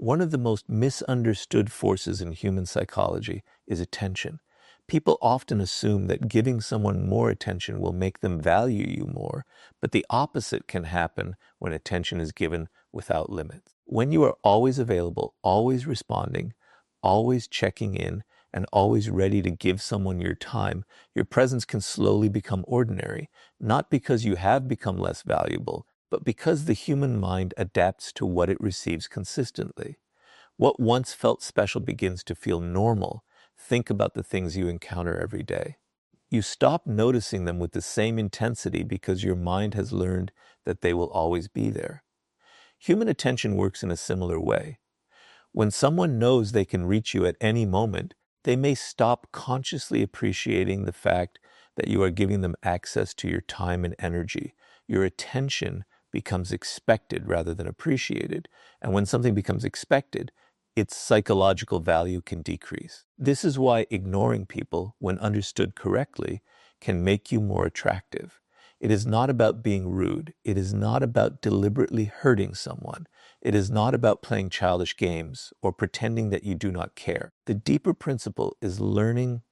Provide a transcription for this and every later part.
One of the most misunderstood forces in human psychology is attention. People often assume that giving someone more attention will make them value you more, but the opposite can happen when attention is given without limits. When you are always available, always responding, always checking in, and always ready to give someone your time, your presence can slowly become ordinary, not because you have become less valuable, but because the human mind adapts to what it receives consistently. What once felt special begins to feel normal. Think about the things you encounter every day. You stop noticing them with the same intensity because your mind has learned that they will always be there. Human attention works in a similar way. When someone knows they can reach you at any moment, they may stop consciously appreciating the fact that you are giving them access to your time and energy. Your attention becomes expected rather than appreciated. And when something becomes expected, its psychological value can decrease. This is why ignoring people, when understood correctly, can make you more attractive. It is not about being rude. It is not about deliberately hurting someone. It is not about playing childish games or pretending that you do not care. The deeper principle is learning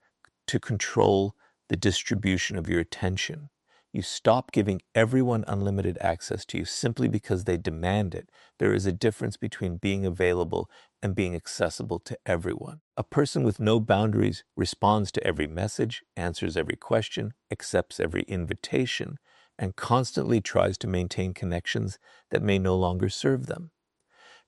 to control the distribution of your attention. You stop giving everyone unlimited access to you simply because they demand it. There is a difference between being available and being accessible to everyone. A person with no boundaries responds to every message, answers every question, accepts every invitation, and constantly tries to maintain connections that may no longer serve them.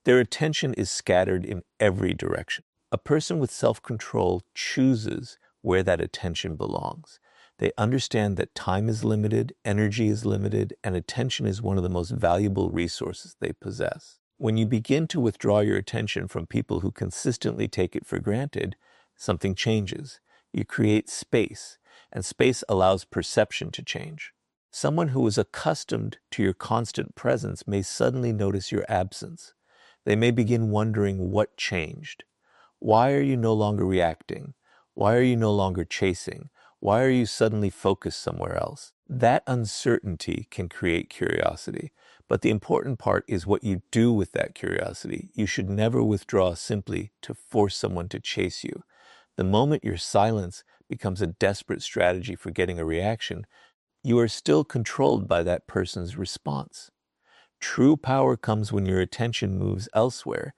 Their attention is scattered in every direction. A person with self-control chooses where that attention belongs. They understand that time is limited, energy is limited, and attention is one of the most valuable resources they possess. When you begin to withdraw your attention from people who consistently take it for granted, something changes. You create space, and space allows perception to change. Someone who is accustomed to your constant presence may suddenly notice your absence. They may begin wondering what changed. Why are you no longer reacting? Why are you no longer chasing? Why are you suddenly focused somewhere else? That uncertainty can create curiosity, but the important part is what you do with that curiosity. You should never withdraw simply to force someone to chase you. The moment your silence becomes a desperate strategy for getting a reaction, you are still controlled by that person's response. True power comes when your attention moves elsewhere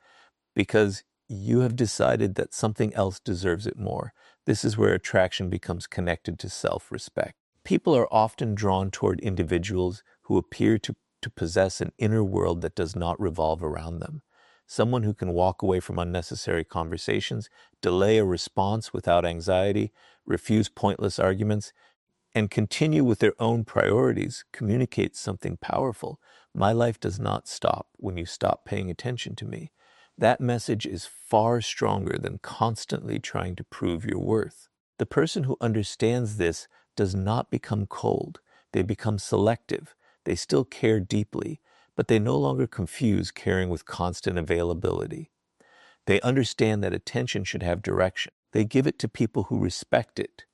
because you have decided that something else deserves it more. This is where attraction becomes connected to self-respect. People are often drawn toward individuals who appear to possess an inner world that does not revolve around them. Someone who can walk away from unnecessary conversations, delay a response without anxiety, refuse pointless arguments, and continue with their own priorities communicates something powerful. My life does not stop when you stop paying attention to me. That message is far stronger than constantly trying to prove your worth. The person who understands this does not become cold. They become selective. They still care deeply, but they no longer confuse caring with constant availability. They understand that attention should have direction. They give it to people who respect it,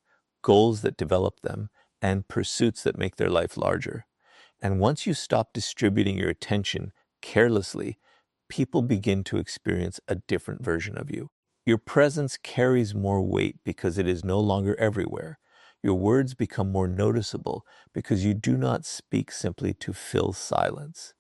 goals that develop them, and pursuits that make their life larger. And once you stop distributing your attention carelessly, people begin to experience a different version of you. Your presence carries more weight because it is no longer everywhere. Your words become more noticeable because you do not speak simply to fill silence.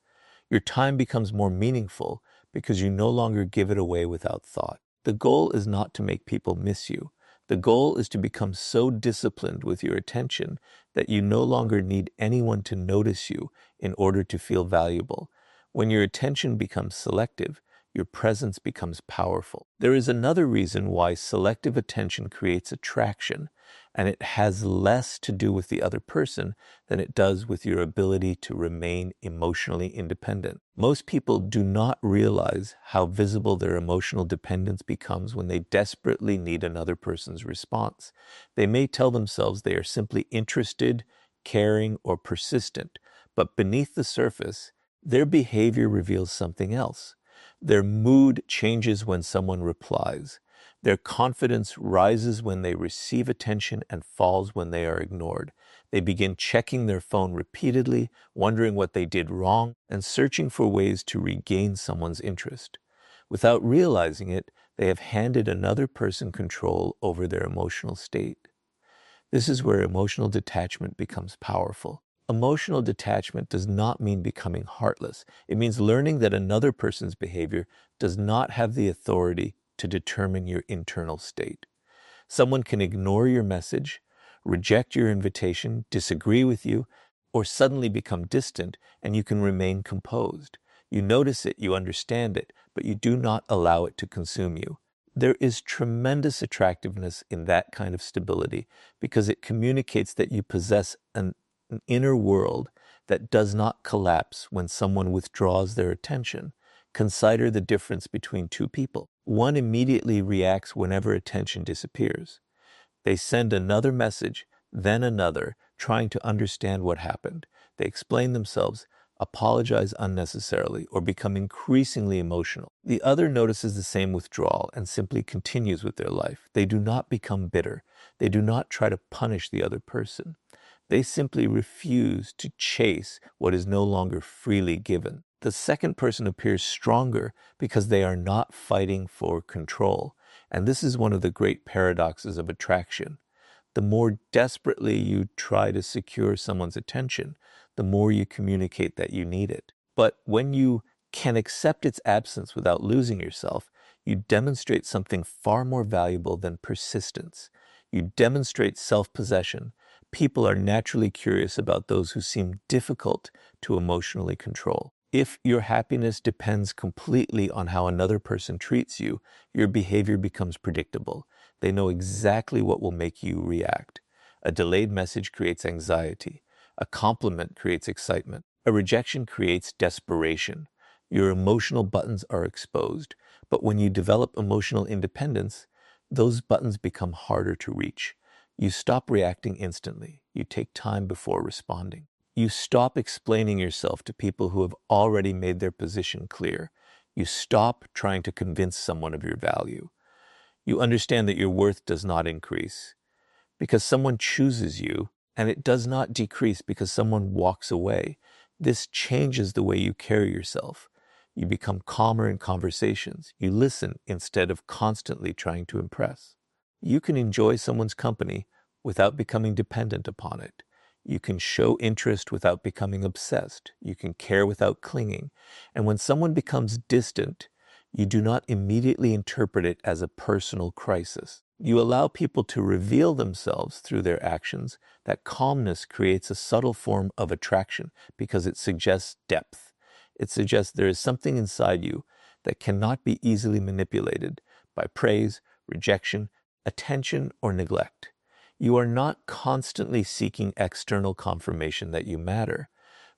Your time becomes more meaningful because you no longer give it away without thought. The goal is not to make people miss you. The goal is to become so disciplined with your attention that you no longer need anyone to notice you in order to feel valuable. When your attention becomes selective, your presence becomes powerful. There is another reason why selective attention creates attraction, and it has less to do with the other person than it does with your ability to remain emotionally independent. Most people do not realize how visible their emotional dependence becomes when they desperately need another person's response. They may tell themselves they are simply interested, caring, or persistent, but beneath the surface, their behavior reveals something else. Their mood changes when someone replies. Their confidence rises when they receive attention and falls when they are ignored. They begin checking their phone repeatedly, wondering what they did wrong, and searching for ways to regain someone's interest. Without realizing it, they have handed another person control over their emotional state. This is where emotional detachment becomes powerful. Emotional detachment does not mean becoming heartless. It means learning that another person's behavior does not have the authority to determine your internal state. Someone can ignore your message, reject your invitation, disagree with you, or suddenly become distant, and you can remain composed. You notice it, you understand it, but you do not allow it to consume you. There is tremendous attractiveness in that kind of stability because it communicates that you possess an inner world that does not collapse when someone withdraws their attention. Consider the difference between two people. One immediately reacts whenever attention disappears. They send another message, then another, trying to understand what happened. They explain themselves, apologize unnecessarily, or become increasingly emotional. The other notices the same withdrawal and simply continues with their life. They do not become bitter. They do not try to punish the other person. They simply refuse to chase what is no longer freely given. The second person appears stronger because they are not fighting for control. And this is one of the great paradoxes of attraction. The more desperately you try to secure someone's attention, the more you communicate that you need it. But when you can accept its absence without losing yourself, you demonstrate something far more valuable than persistence. You demonstrate self-possession. People are naturally curious about those who seem difficult to emotionally control. If your happiness depends completely on how another person treats you, your behavior becomes predictable. They know exactly what will make you react. A delayed message creates anxiety. A compliment creates excitement. A rejection creates desperation. Your emotional buttons are exposed. But when you develop emotional independence, those buttons become harder to reach. You stop reacting instantly. You take time before responding. You stop explaining yourself to people who have already made their position clear. You stop trying to convince someone of your value. You understand that your worth does not increase because someone chooses you, and it does not decrease because someone walks away. This changes the way you carry yourself. You become calmer in conversations. You listen instead of constantly trying to impress. You can enjoy someone's company without becoming dependent upon it. You can show interest without becoming obsessed. You can care without clinging. And when someone becomes distant, you do not immediately interpret it as a personal crisis. You allow people to reveal themselves through their actions. That calmness creates a subtle form of attraction because it suggests depth. It suggests there is something inside you that cannot be easily manipulated by praise, rejection, attention, or neglect. You are not constantly seeking external confirmation that you matter.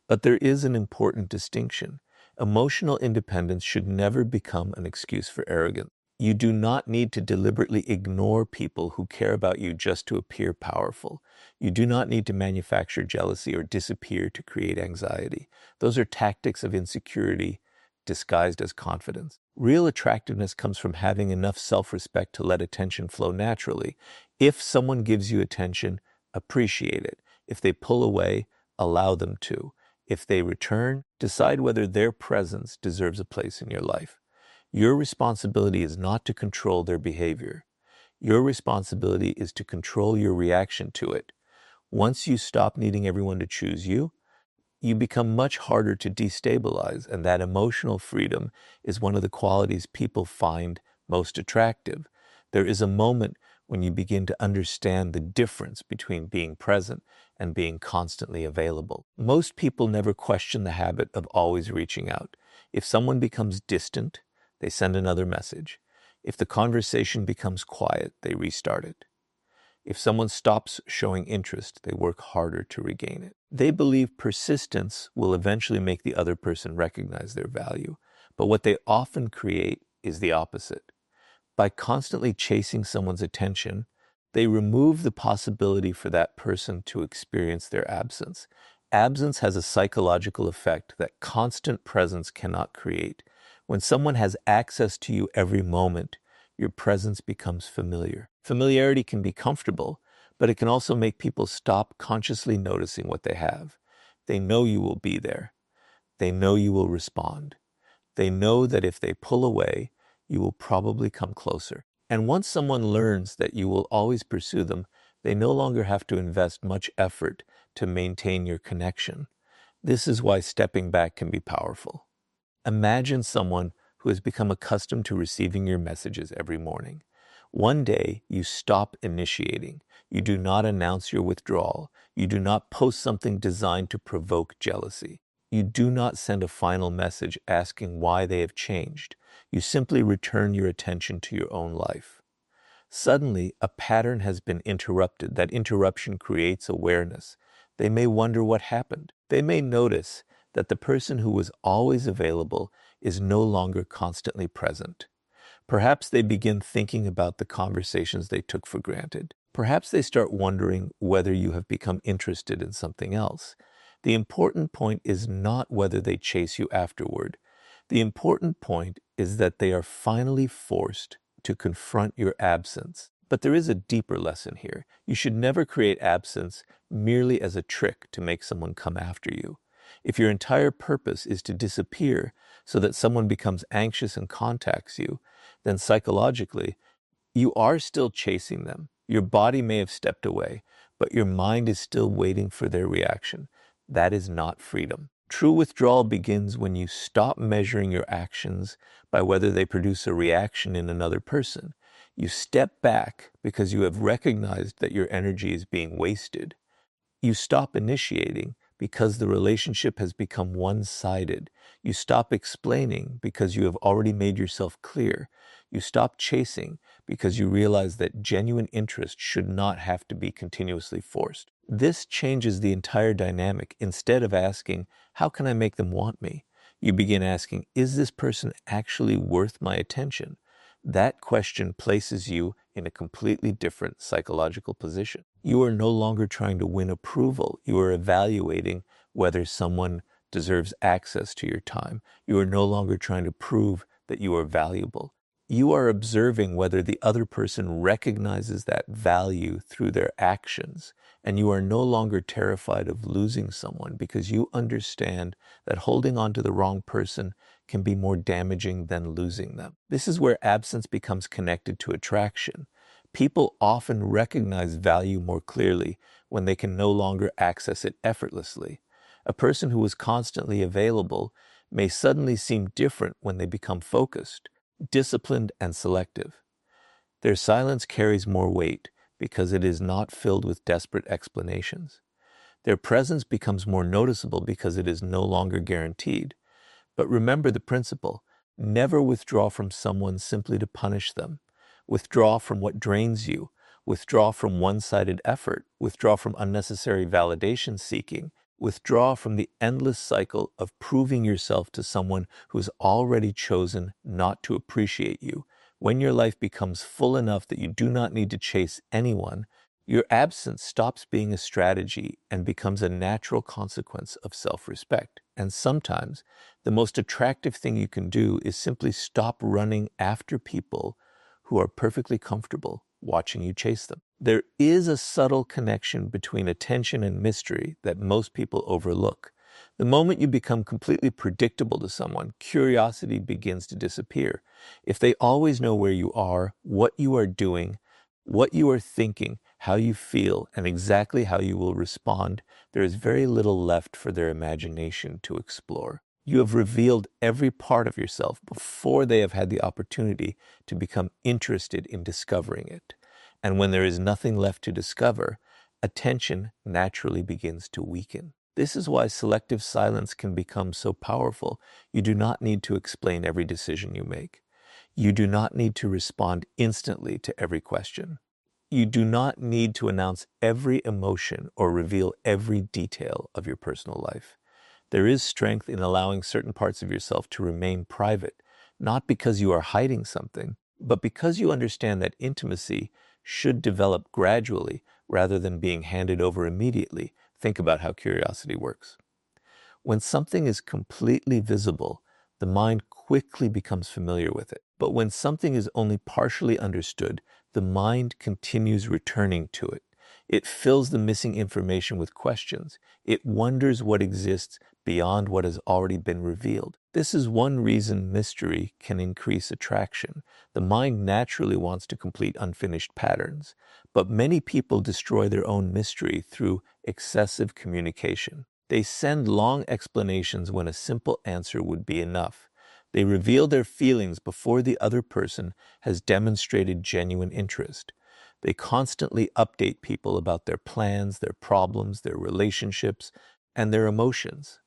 But there is an important distinction. Emotional independence should never become an excuse for arrogance. You do not need to deliberately ignore people who care about you just to appear powerful. You do not need to manufacture jealousy or disappear to create anxiety. Those are tactics of insecurity disguised as confidence. Real attractiveness comes from having enough self-respect to let attention flow naturally. If someone gives you attention, appreciate it. If they pull away, allow them to. If they return, decide whether their presence deserves a place in your life. Your responsibility is not to control their behavior. Your responsibility is to control your reaction to it. Once you stop needing everyone to choose you, you become much harder to destabilize, and that emotional freedom is one of the qualities people find most attractive. There is a moment when you begin to understand the difference between being present and being constantly available. Most people never question the habit of always reaching out. If someone becomes distant, they send another message. If the conversation becomes quiet, they restart it. If someone stops showing interest, they work harder to regain it. They believe persistence will eventually make the other person recognize their value, but what they often create is the opposite. By constantly chasing someone's attention, they remove the possibility for that person to experience their absence. Absence has a psychological effect that constant presence cannot create. When someone has access to you every moment, your presence becomes familiar. Familiarity can be comfortable, but it can also make people stop consciously noticing what they have. They know you will be there. They know you will respond. They know that if they pull away, you will probably come closer. And once someone learns that you will always pursue them, they no longer have to invest much effort to maintain your connection. This is why stepping back can be powerful. Imagine someone who has become accustomed to receiving your messages every morning. One day, you stop initiating. You do not announce your withdrawal. You do not post something designed to provoke jealousy. You do not send a final message asking why they have changed. You simply return your attention to your own life. Suddenly, a pattern has been interrupted. That interruption creates awareness. They may wonder what happened. They may notice that the person who was always available is no longer constantly present. Perhaps they begin thinking about the conversations they took for granted. Perhaps they start wondering whether you have become interested in something else. The important point is not whether they chase you afterward. The important point is that they are finally forced to confront your absence. But there is a deeper lesson here. You should never create absence merely as a trick to make someone come after you. If your entire purpose is to disappear so that someone becomes anxious and contacts you, then psychologically, you are still chasing them. Your body may have stepped away, but your mind is still waiting for their reaction. That is not freedom. True withdrawal begins when you stop measuring your actions by whether they produce a reaction in another person. You step back because you have recognized that your energy is being wasted. You stop initiating because the relationship has become one-sided. You stop explaining because you have already made yourself clear. You stop chasing because you realize that genuine interest should not have to be continuously forced. This changes the entire dynamic. Instead of asking, how can I make them want me? You begin asking, is this person actually worth my attention? That question places you in a completely different psychological position. You are no longer trying to win approval. You are evaluating whether someone deserves access to your time. You are no longer trying to prove that you are valuable. You are observing whether the other person recognizes that value through their actions, and you are no longer terrified of losing someone because you understand that holding on to the wrong person can be more damaging than losing them. This is where absence becomes connected to attraction. People often recognize value more clearly when they can no longer access it effortlessly. A person who is constantly available may suddenly seem different when they become focused, disciplined, and selective. Their silence carries more weight because it is not filled with desperate explanations. Their presence becomes more noticeable because it is no longer guaranteed. But remember the principle: never withdraw from someone simply to punish them. Withdraw from what drains you. Withdraw from one-sided effort. Withdraw from unnecessary validation seeking. Withdraw from the endless cycle of proving yourself to someone who has already chosen not to appreciate you. When your life becomes full enough that you do not need to chase anyone, your absence stops being a strategy and becomes a natural consequence of self-respect. And sometimes, the most attractive thing you can do is simply stop running after people who are perfectly comfortable watching you chase them. There is a subtle connection between attention and mystery that most people overlook. The moment you become completely predictable to someone, curiosity begins to disappear. If they always know where you are, what you are doing, what you are thinking, how you feel, and exactly how you will respond, there is very little left for their imagination to explore. You have revealed every part of yourself before they have had the opportunity to become interested in discovering it. And when there is nothing left to discover, attention naturally begins to weaken. This is why selective silence can become so powerful. You do not need to explain every decision you make. You do not need to respond instantly to every question. You do not need to announce every emotion or reveal every detail of your personal life. There is strength in allowing certain parts of yourself to remain private, not because you are hiding something, but because you understand that intimacy should develop gradually rather than being handed over immediately. Think about how curiosity works. When something is completely visible, the mind quickly becomes familiar with it. But when something is only partially understood, the mind continues returning to it. It fills the missing information with questions. It wonders what exists beyond what has already been revealed. This is one reason mystery can increase attraction. The mind naturally wants to complete unfinished patterns, but many people destroy their own mystery through excessive communication. They send long explanations when a simple answer would be enough. They reveal their feelings before the other person has demonstrated genuine interest. They constantly update people about their plans, their problems, their relationships, and their emotions.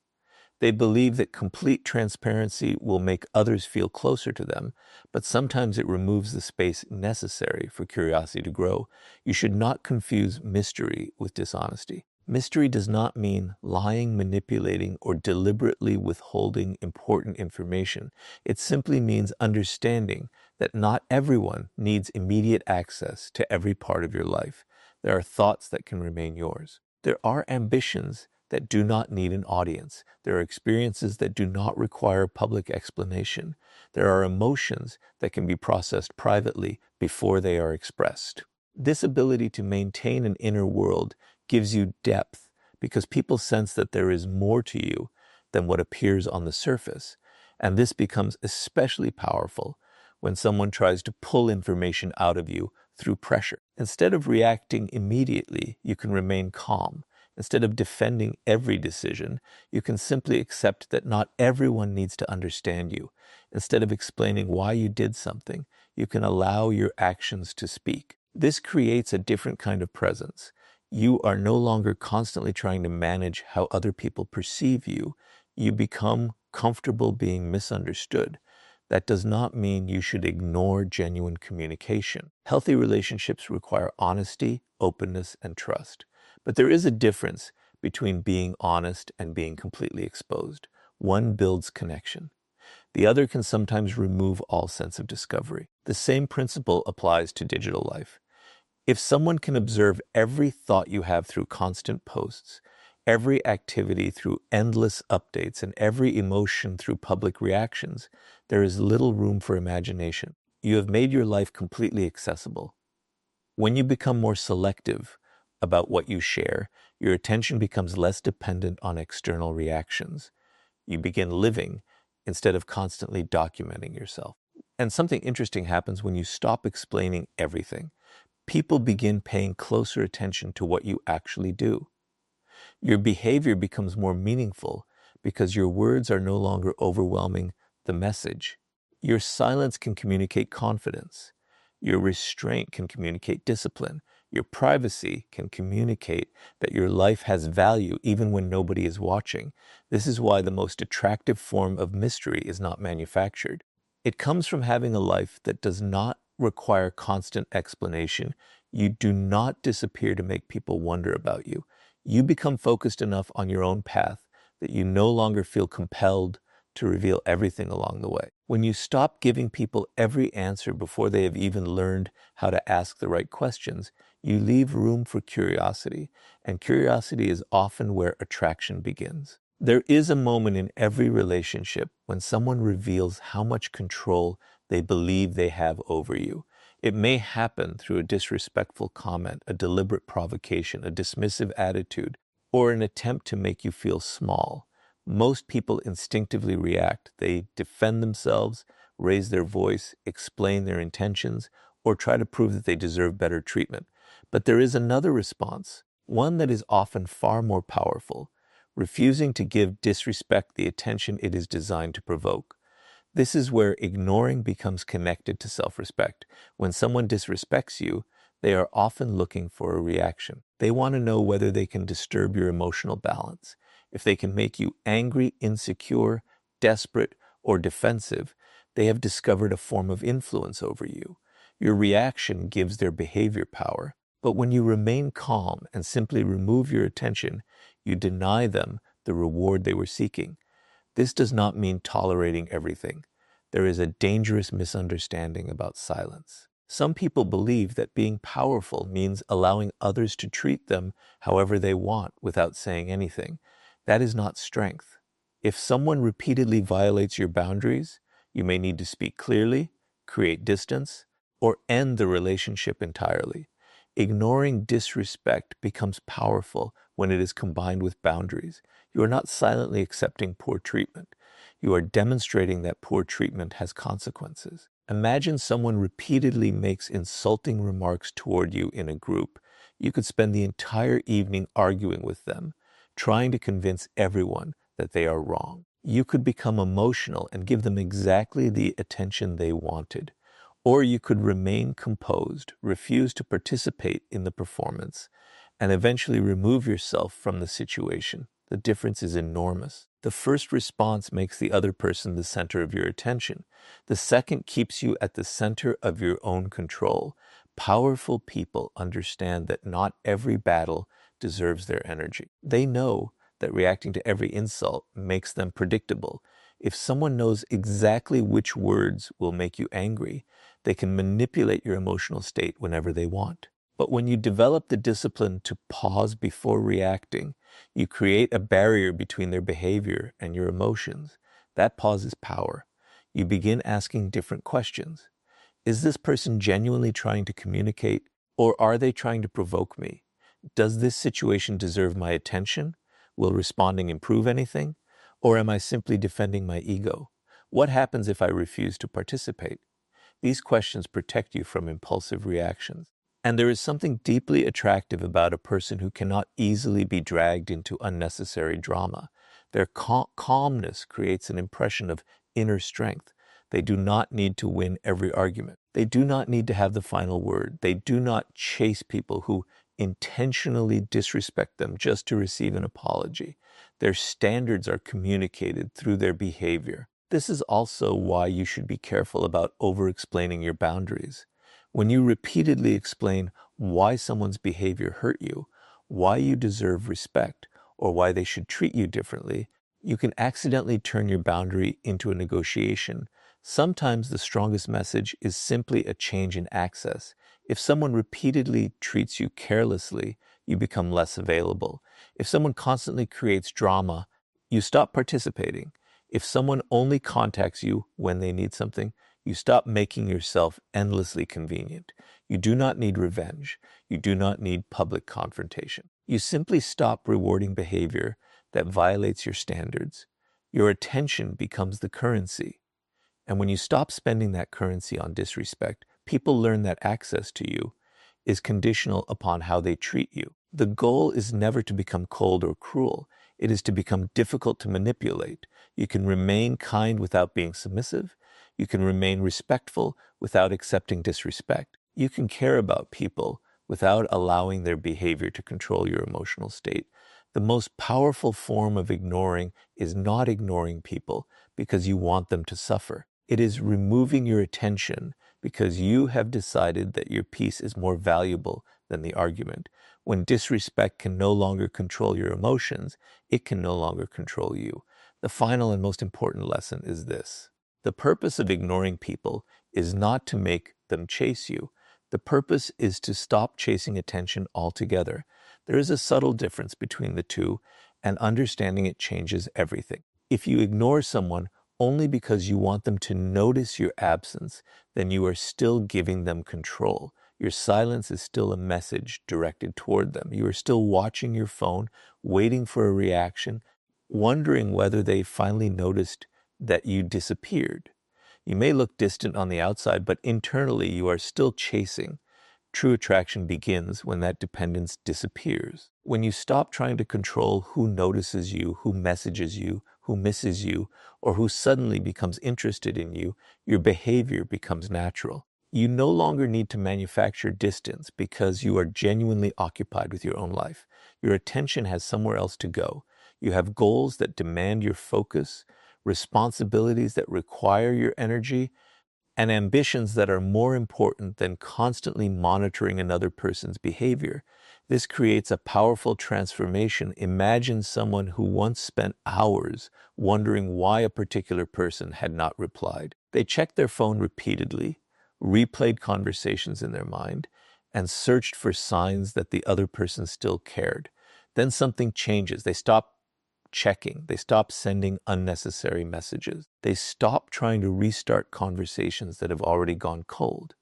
They believe that complete transparency will make others feel closer to them, but sometimes it removes the space necessary for curiosity to grow. You should not confuse mystery with dishonesty. Mystery does not mean lying, manipulating, or deliberately withholding important information. It simply means understanding that not everyone needs immediate access to every part of your life. There are thoughts that can remain yours. There are ambitions that do not need an audience. There are experiences that do not require public explanation. There are emotions that can be processed privately before they are expressed. This ability to maintain an inner world gives you depth because people sense that there is more to you than what appears on the surface. And this becomes especially powerful when someone tries to pull information out of you through pressure. Instead of reacting immediately, you can remain calm. Instead of defending every decision, you can simply accept that not everyone needs to understand you. Instead of explaining why you did something, you can allow your actions to speak. This creates a different kind of presence. You are no longer constantly trying to manage how other people perceive you. You become comfortable being misunderstood. That does not mean you should ignore genuine communication. Healthy relationships require honesty, openness, and trust. But there is a difference between being honest and being completely exposed. One builds connection. The other can sometimes remove all sense of discovery. The same principle applies to digital life. If someone can observe every thought you have through constant posts, every activity through endless updates, and every emotion through public reactions, there is little room for imagination. You have made your life completely accessible. When you become more selective about what you share, your attention becomes less dependent on external reactions. You begin living instead of constantly documenting yourself. And something interesting happens when you stop explaining everything. People begin paying closer attention to what you actually do. Your behavior becomes more meaningful because your words are no longer overwhelming the message. Your silence can communicate confidence. Your restraint can communicate discipline. Your privacy can communicate that your life has value even when nobody is watching. This is why the most attractive form of mystery is not manufactured. It comes from having a life that does not require constant explanation. You do not disappear to make people wonder about you. You become focused enough on your own path that you no longer feel compelled to reveal everything along the way. When you stop giving people every answer before they have even learned how to ask the right questions, you leave room for curiosity, and curiosity is often where attraction begins. There is a moment in every relationship when someone reveals how much control they believe they have over you. It may happen through a disrespectful comment, a deliberate provocation, a dismissive attitude, or an attempt to make you feel small. Most people instinctively react. They defend themselves, raise their voice, explain their intentions, or try to prove that they deserve better treatment. But there is another response, one that is often far more powerful, refusing to give disrespect the attention it is designed to provoke. This is where ignoring becomes connected to self-respect. When someone disrespects you, they are often looking for a reaction. They want to know whether they can disturb your emotional balance. If they can make you angry, insecure, desperate, or defensive, they have discovered a form of influence over you. Your reaction gives their behavior power. But when you remain calm and simply remove your attention, you deny them the reward they were seeking. This does not mean tolerating everything. There is a dangerous misunderstanding about silence. Some people believe that being powerful means allowing others to treat them however they want without saying anything. That is not strength. If someone repeatedly violates your boundaries, you may need to speak clearly, create distance, or end the relationship entirely. Ignoring disrespect becomes powerful when it is combined with boundaries. You are not silently accepting poor treatment. You are demonstrating that poor treatment has consequences. Imagine someone repeatedly makes insulting remarks toward you in a group. You could spend the entire evening arguing with them, trying to convince everyone that they are wrong. You could become emotional and give them exactly the attention they wanted. Or you could remain composed, refuse to participate in the performance, and eventually remove yourself from the situation. The difference is enormous. The first response makes the other person the center of your attention. The second keeps you at the center of your own control. Powerful people understand that not every battle deserves their energy. They know that reacting to every insult makes them predictable. If someone knows exactly which words will make you angry, they can manipulate your emotional state whenever they want. But when you develop the discipline to pause before reacting, you create a barrier between their behavior and your emotions. That pause is power. You begin asking different questions. Is this person genuinely trying to communicate, or are they trying to provoke me? Does this situation deserve my attention? Will responding improve anything? Or am I simply defending my ego? What happens if I refuse to participate? These questions protect you from impulsive reactions. And there is something deeply attractive about a person who cannot easily be dragged into unnecessary drama. Their calmness creates an impression of inner strength. They do not need to win every argument. They do not need to have the final word. They do not chase people who intentionally disrespect them just to receive an apology. Their standards are communicated through their behavior. This is also why you should be careful about over-explaining your boundaries. When you repeatedly explain why someone's behavior hurt you, why you deserve respect, or why they should treat you differently, you can accidentally turn your boundary into a negotiation. Sometimes the strongest message is simply a change in access. If someone repeatedly treats you carelessly, you become less available. If someone constantly creates drama, you stop participating. If someone only contacts you when they need something, you stop making yourself endlessly convenient. You do not need revenge. You do not need public confrontation. You simply stop rewarding behavior that violates your standards. Your attention becomes the currency. And when you stop spending that currency on disrespect, people learn that access to you is conditional upon how they treat you. The goal is never to become cold or cruel. It is to become difficult to manipulate. You can remain kind without being submissive. You can remain respectful without accepting disrespect. You can care about people without allowing their behavior to control your emotional state. The most powerful form of ignoring is not ignoring people because you want them to suffer. It is removing your attention because you have decided that your peace is more valuable than the argument. When disrespect can no longer control your emotions, it can no longer control you. The final and most important lesson is this. The purpose of ignoring people is not to make them chase you. The purpose is to stop chasing attention altogether. There is a subtle difference between the two, and understanding it changes everything. If you ignore someone only because you want them to notice your absence, then you are still giving them control. Your silence is still a message directed toward them. You are still watching your phone, waiting for a reaction, wondering whether they finally noticed that you disappeared. You may look distant on the outside, but internally you are still chasing. True attraction begins when that dependence disappears. When you stop trying to control who notices you, who messages you, who misses you, or who suddenly becomes interested in you, your behavior becomes natural. You no longer need to manufacture distance because you are genuinely occupied with your own life. Your attention has somewhere else to go. You have goals that demand your focus, responsibilities that require your energy, and ambitions that are more important than constantly monitoring another person's behavior. This creates a powerful transformation. Imagine someone who once spent hours wondering why a particular person had not replied. They checked their phone repeatedly, replayed conversations in their mind, and searched for signs that the other person still cared. Then something changes. They stop checking. They stop sending unnecessary messages. They stop trying to restart conversations that have already gone cold.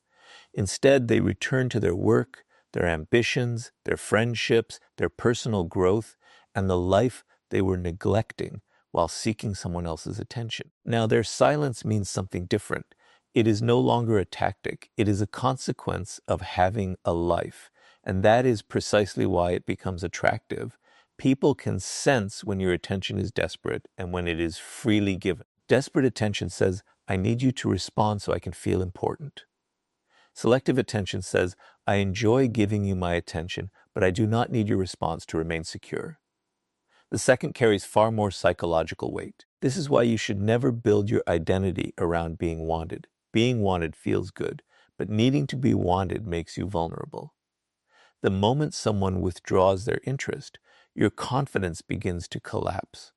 Instead, they return to their work, their ambitions, their friendships, their personal growth, and the life they were neglecting while seeking someone else's attention. Now, their silence means something different. It is no longer a tactic. It is a consequence of having a life. And that is precisely why it becomes attractive. People can sense when your attention is desperate and when it is freely given. Desperate attention says, I need you to respond so I can feel important. Selective attention says, I enjoy giving you my attention, but I do not need your response to remain secure. The second carries far more psychological weight. This is why you should never build your identity around being wanted. Being wanted feels good, but needing to be wanted makes you vulnerable. The moment someone withdraws their interest, your confidence begins to collapse.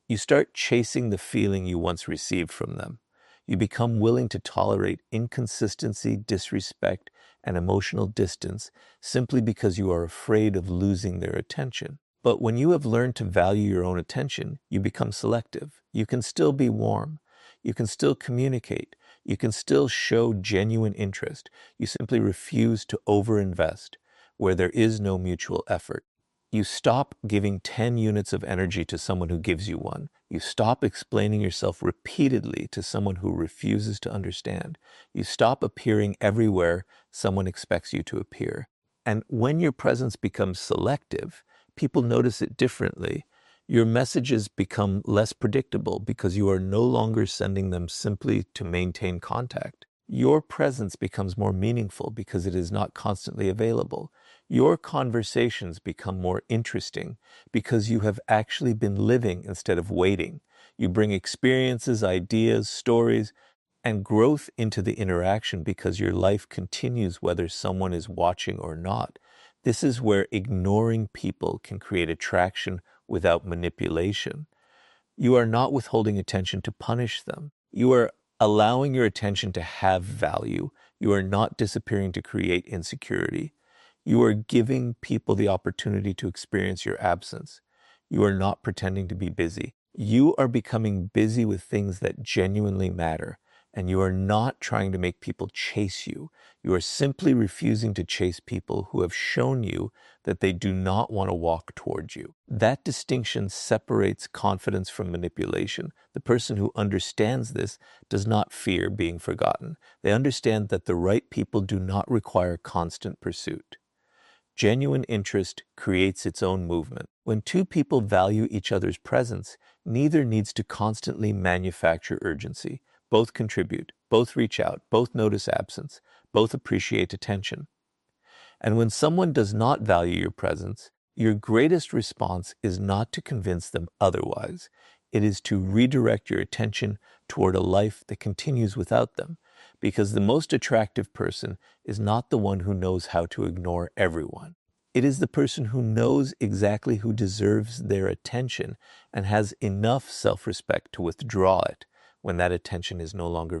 You start chasing the feeling you once received from them. You become willing to tolerate inconsistency, disrespect, and emotional distance simply because you are afraid of losing their attention. But when you have learned to value your own attention, you become selective. You can still be warm. You can still communicate. You can still show genuine interest. You simply refuse to overinvest where there is no mutual effort. You stop giving 10 units of energy to someone who gives you one. You stop explaining yourself repeatedly to someone who refuses to understand. You stop appearing everywhere someone expects you to appear. And when your presence becomes selective, people notice it differently. Your messages become less predictable because you are no longer sending them simply to maintain contact. Your presence becomes more meaningful because it is not constantly available. Your conversations become more interesting because you have actually been living instead of waiting. You bring experiences, ideas, stories, and growth into the interaction because your life continues whether someone is watching or not. This is where ignoring people can create attraction without manipulation. You are not withholding attention to punish them. You are allowing your attention to have value. You are not disappearing to create insecurity. You are giving people the opportunity to experience your absence. You are not pretending to be busy. You are becoming busy with things that genuinely matter, and you are not trying to make people chase you. You are simply refusing to chase people who have shown you that they do not want to walk towards you. That distinction separates confidence from manipulation. The person who understands this does not fear being forgotten. They understand that the right people do not require constant pursuit. Genuine interest creates its own movement. When two people value each other's presence, neither needs to constantly manufacture urgency. Both contribute, both reach out, both notice absence, both appreciate attention. And when someone does not value your presence, your greatest response is not to convince them otherwise. It is to redirect your attention toward a life that continues without them, because the most attractive person is not the one who knows how to ignore everyone. It is the person who knows exactly who deserves their attention and has enough self-respect to withdraw it when that attention is no longer